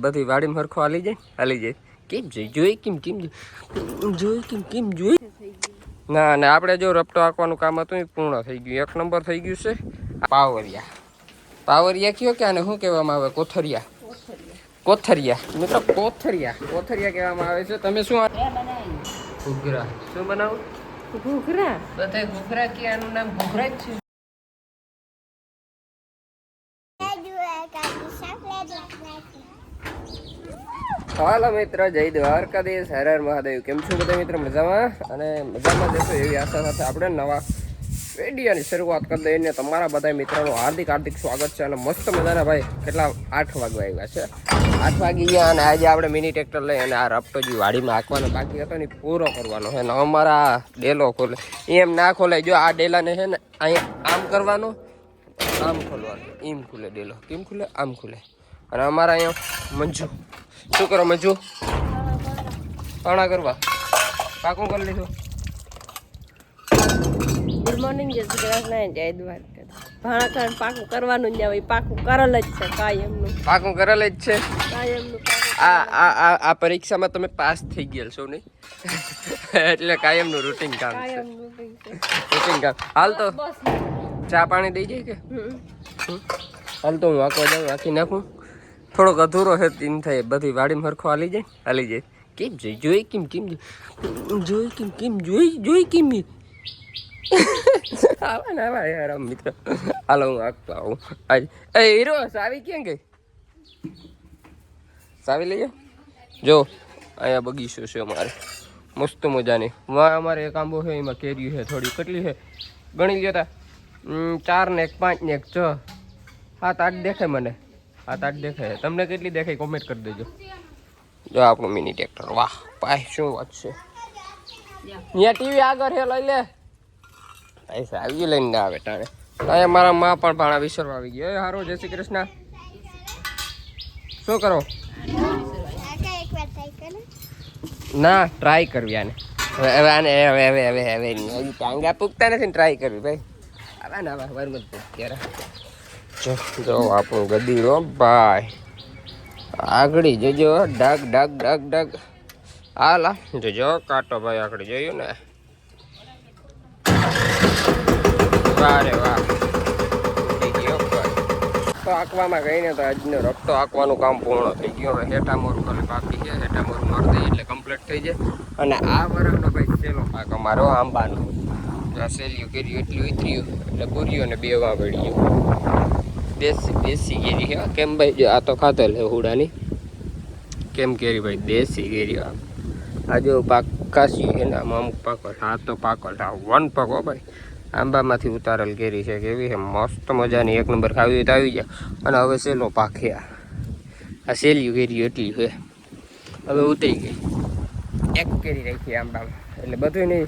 બધી વાડીમાં હરખો હાલી જાય કેમ જોઈ કેમ જોઈ ના ને આપણે જો રપટો આંકવાનું કામ હતું એ પૂર્ણ થઈ ગયું. એક નંબર થઈ ગયું છે. પાવરિયા કયો કે આને શું કહેવામાં આવે? કોથરિયા મિત્રો, કોથરિયા કહેવામાં આવે છે. તમે શું ઘૂઘરા શું બનાવું? ઘૂઘરા બધા ઘૂઘરા કે આનું નામ ઘૂઘરા જ છે. હાલો મિત્ર, જય દ્વારકાધીશ, હર હર મહાદેવ. કેમ છો બધા મિત્ર? મજામાં અને મજામાં જશો એવી આશા સાથે આપણે નવા વિડીયોની શરૂઆત કરી દઈએ. તમારા બધા મિત્રોનું હાર્દિક સ્વાગત છે. અને મસ્ત મજાના ભાઈ કેટલા 8 વાગવા આવ્યા છે. 8 વાગી ગયા અને આજે આપણે મિની ટ્રેક્ટર લઈ અને આ રપટો જે વાડીમાં હાંકવાનો બાકી હતો ને પૂરો કરવાનો છે. ને અમારા ડેલો ખોલે એમ ના ખોલે. જો આ ડેલાને છે ને અહીંયા આમ કરવાનો, આમ ખોલવાનું, એમ ખુલે ડેલો. કેમ ખુલે? આમ ખુલે. અને અમારા અહીંયા મંજુ શું કરો? મંજુ પાણા કરવા પાકું કરી લીધું. ગુડ મોર્નિંગ, જય શ્રી કૃષ્ણ, જય દ્વારકા. ભાણા કારણ પાકું કરવાનું જ હોય, પાકું કરેલ જ છે કાયમનું. પાકું કરેલ જ છે કાયમનું. આ પરીક્ષામાં તમે પાસ થઈ ગયા છો નહીં એટલે કાયમનું રૂટીન કામ છે. રૂટીન કામ. હાલ તો ચા પાણી દઈ જાય કે હાલ તો હું વાંકવા જાઉં, વાંકી નાખું. થોડોક અધૂરો છે તેમ થાય. બધી વાડીમાં હરખો હાલી જાય કેમ જોઈ કેમ આવા યાર મિત્ર. હાલો હું વાંકતો આવું. એ હીરો સાવી ક્યાં ગઈ? સાવી લઈએ. જો અહીંયા બગીચો છે અમારે મસ્ત મજાની. અમારે એક આંબો છે, એમાં કેરી છે થોડી. કેટલી છે ગણી લ્યો તા? 4 ને 1 5 ને 1 6 7 8 દેખાય મને. 7 8 દેખાય. તમને કેટલી દેખાય કોમેન્ટ કરી દેજો. જો આપણું મિની ટ્રેક્ટર. વાહ ભાઈ શું વાત છે. અહીંયા ટીવી આગળ છે, લઈ લે. પૈસા આવી લઈને ના આવે ટાણે. અહીંયા મારા માં પણ ભાણા વિસરવા આવી ગયો. હારો જય શ્રી કૃષ્ણ. શું કરો? ના ટ્રાય કરવી આને. હવે આને હવે નહીં ટાંગા પૂગતા નથી ને ટ્રાય કરવી ભાઈ. આવા ને આવા વાર મત ત્યારે. જો આપણું ગદીડો ભાઈ આગળી જજો. ડગ હાલા જોજો કાંટો ભાઈ આગળ જોયું ને. વાહ રે વાહ. તો આંકવામાં ગઈ ને તો આજનો રપટો આંકવાનું કામ પૂર્ણ થઈ ગયો. હવે હેઠા મોરું ખાલી બાકી છે. હેઠા મોરું મારી દઈએ એટલે કમ્પ્લીટ થઈ જાય. અને આ વરસનો ભાઈ છેલ્લો પાક અમારો આંબાનો. આ સેલ્યું કર્યું એટલું ઉતર્યું એટલે પૂર્યું ને 2 વાગડ્યું. દેશી કેરી છે. કેમ ભાઈ? જો આ તો ખાતર છે હુડાની. કેમ કેરી ભાઈ? દેશી કેરી. આ જો પાક કાશી છે ને આમાં અમુક પાકલ. આ તો પાકલ. આ 1 પાકો ભાઈ આંબામાંથી ઉતારેલ કેરી છે. કેવી છે મસ્ત મજાની. 1 નંબર ખાવી હોય તો આવી જાય. અને હવે સેલો પાકે. આ સેલ્યું કેરી એટલી છે. હવે ઉતરી ગઈ. 1 કેરી રાખી આંબામાં એટલે બધું નહીં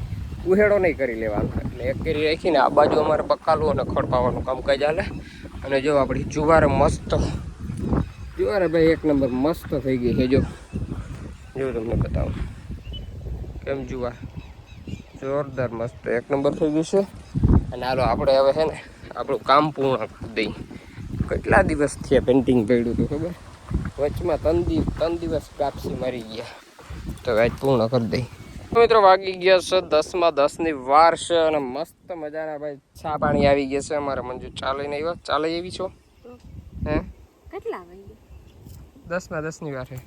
ઉહેડો નહીં કરી લેવાનો. એટલે 1 કેરી રાખીને આ બાજુ અમારે પકાલવું અને ખડપાવાનું કામકાજ ચાલે. અને જો આપણી જુવારે મસ્ત જુવારે ભાઈ 1 નંબર મસ્ત થઈ ગઈ છે. જો તમને બતાવું કેમ જુવાર જોરદાર મસ્ત 1 નંબર થઈ ગયું છે. અને હાલો આપણે હવે છે ને આપણું કામ પૂર્ણ કરી દઈએ. કેટલા દિવસ થયા પેન્ટિંગ પડ્યું હતું ખબર? વચમાં 3 દિવસ કાપસી મારી ગયા. તો આજ પૂર્ણ કરી દઈ. મિત્રો વાગી ગયા છે 10 ની વાર છે. અને મસ્ત મજાના ભાઈ ચા પાણી આવી ગયા છે. અમારે મંજુ ચાલીને આવ્યા. ચાલે એવી છો હે? કેટલા વાગે? 10 ની વાર છે.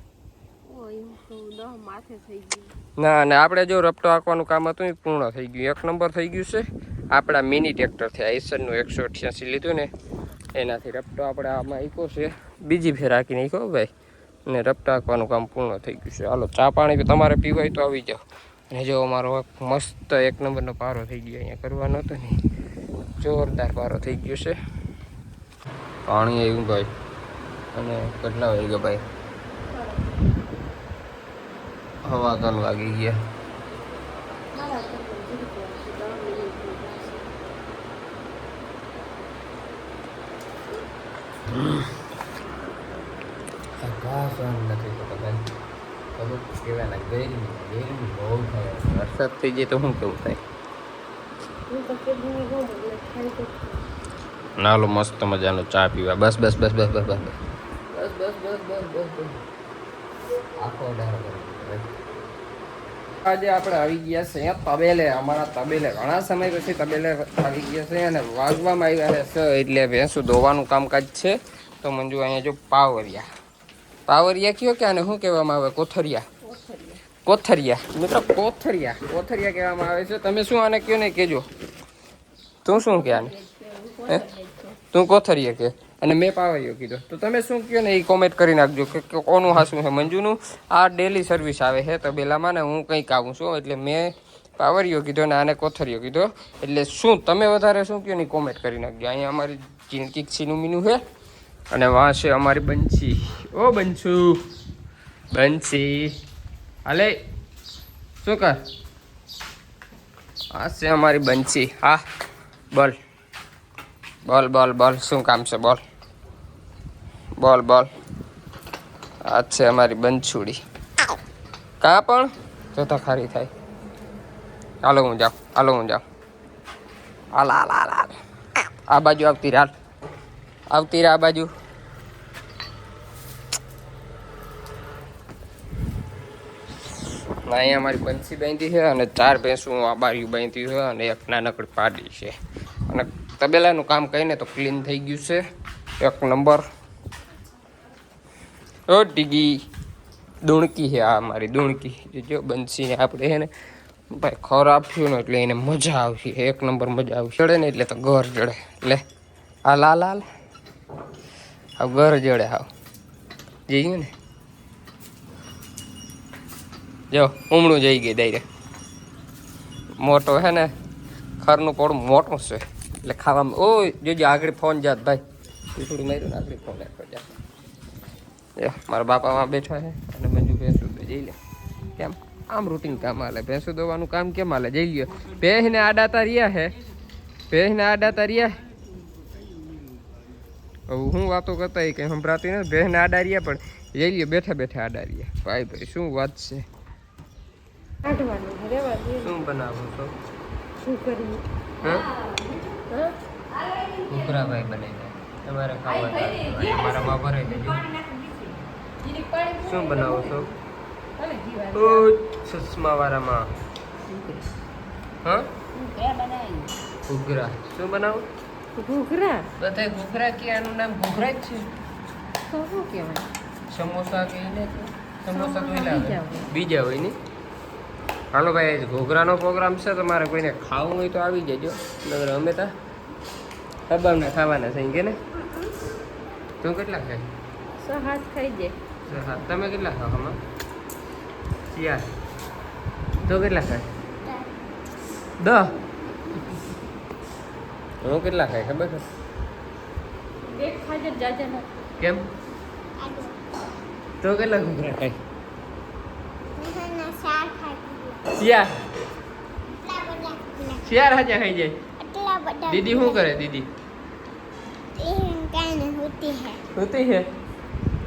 માથે થઈ ગયું. ના ને આપણે જો રપટો આંકવાનું કામ હતું એ પૂર્ણ થઈ ગયું. 1 નંબર થઈ ગયું છે. આપણા મિની ટ્રેક્ટરથી આઈસરનું 188 લીધું ને એનાથી રપટો આપણે આમાં આંક્યો છે. બીજી ફેર આંકીને આંક્યો ભાઈ. ને રપટો આંકવાનું કામ પૂર્ણ થઈ ગયું છે. હાલો ચા પાણી તમારે પીવાય તો આવી જાઓ. અને જો અમારો મસ્ત 1 નંબરનો પારો થઈ ગયો. અહીંયા કરવાનો હતો ને જોરદાર પારો થઈ ગયો છે. પાણી આવ્યું ભાઈ. અને કેટલા વાગ્યા ભાઈ? 3 વાગી ગયા. નથી બહુ થાય. વરસાદ થઈ જાય તો શું કેવું થાય? નાલો મસ્ત મજાનો ચા પીવા. બસ આખો ડાર આજે આપણે આવી ગયા છે અહીંયા તબેલે. અમારા તબેલે ઘણા સમય પછી તબેલે આવી ગયા છે અને વાગવામાં આવ્યા છે એટલે ભેંસું ધોવાનું કામકાજ છે. તો મંજુ અહીંયા જો પાવરિયા કયો કે આને શું કહેવામાં આવે? કોથરિયા મિત્રો, કોથરિયા કહેવામાં આવે છે. તમે શું આને કયો ને કહેજો. તું શું કે આને? હે, તું કોથરિયા કે અને મેં પાવરિયો કીધો. તો તમે શું કહો ને એ કોમેન્ટ કરી નાખજો કે કોનું હાસું છે. મંજુનું આ ડેલી સર્વિસ આવે છે તબેલામાં ને હું કંઈક આવું છું એટલે મેં પાવરિયો કીધો ને આને કોથરિયો કીધો. એટલે શું તમે વધારે શું કહો ને કોમેન્ટ કરી નાખજો. અહીંયા અમારી ચીણકીક સીનું મીનું છે અને વાં છે અમારી બંસી. ઓ બંસી હાલે શું કર? આ છે અમારી બંસી. હા બોલ શું કામ છે? બોલ આ છે અમારી બંછુડી. કા પણ જોતા ખારી થાય. હાલો હું જાઉં હાલ આ બાજુ આવતી રહે આ બાજુ. અહીંયા અમારી બંસી બાંધી છે અને 4 ભેંસું આ બારીયું બાંધી છે અને એક નાનકડી પાડી છે. અને તબેલાનું કામ કહીને તો ક્લીન થઈ ગયું છે એક નંબર. ઓ ટીગી દુણકી છે આ અમારી દુણકી. જો બંસીને આપણે છે ને ભાઈ ખોરાક થયું ને એટલે એને મજા આવશે એક નંબર મજા આવશે. ચડે ને એટલે તો ઘર જડે. એટલે આ લાલ આ ઘર જડે હાવ જઈએ ને. જો ઉમણું જઈ ગઈ ડાયરેક્ટ. મોટો છે ને ખરનું પોળું મોટું છે એટલે ખાવામાં. ઓ જોજો આગળ ફોન જાત ભાઈ થોડું માર્યું ને આગળ ફોન રાખો જાત. મારા બાપામાં બેઠા છે અને મંજુ ભેંસું જઈ લે. કેમ આમ રૂટીન કામ હાલે. ભેંસું દોવાનું કામ કેમ હાલે જઈ લ્યો. ભેંસને આડાતા રહ્યા હે હવે હું વાતો કરતા કંઈ સંભળાતી નથી. ભેંસને આડા રહ્યા પણ જઈ લ્યો બેઠા આડા રહ્યા. ભાઈ શું વાત છે? શું બનાવો છો? શું કરીએ? ઘૂઘરા ભાઈ બનાવી દે. તમારે ખાવા મારા માં ભરાઈ દેજો. શું બનાવો છો? ચશ્મા વાળામાં ઘૂઘરા. શું બનાવો? ઘૂઘરા. બધા ઘૂઘરા કે આનું નામ ઘૂઘરા જ છે. તો શું કહેવાય? સમોસા કે ને સમોસા તો બીજા હોય ને. હાલો ભાઈ ઘૂઘરાનો પ્રોગ્રામ છે. તમારે કોઈને ખાવું હોય તો આવી જજો. નગર અમે તો હબામને ખાવાના છે કે ને. તું કેટલા ખાય? 6-7 ખાઈ જાય. તમે કેટલા ખાવ? હમણાં 4. તો કેટલા ખાય? 10. હું કેટલા ખાય ખબર છે? એક ખાજે જાજે ના. કેમ? તો કેટલા ઘૂઘરા ખાય? 4 હાજા ખાઈ જાય. દીદી શું કરે? દીદી હોતી હે.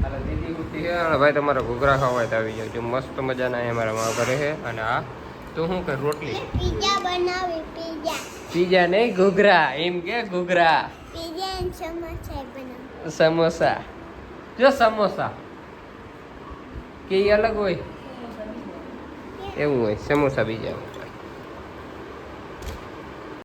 અરે દીદી હોતી હે. અને ભાઈ તમારા ઘૂઘરા ખાવા હોય તો આવી જાવ. જો મસ્ત મજાના અમારા માં કરે છે. અને આ તો શું કરે? રોટલી પીઝા નહીં ઘૂઘરા. એમ કે ઘૂઘરા સમોસા. જો સમોસા કે અલગ હોય એવું હોય. સમોસા બીજા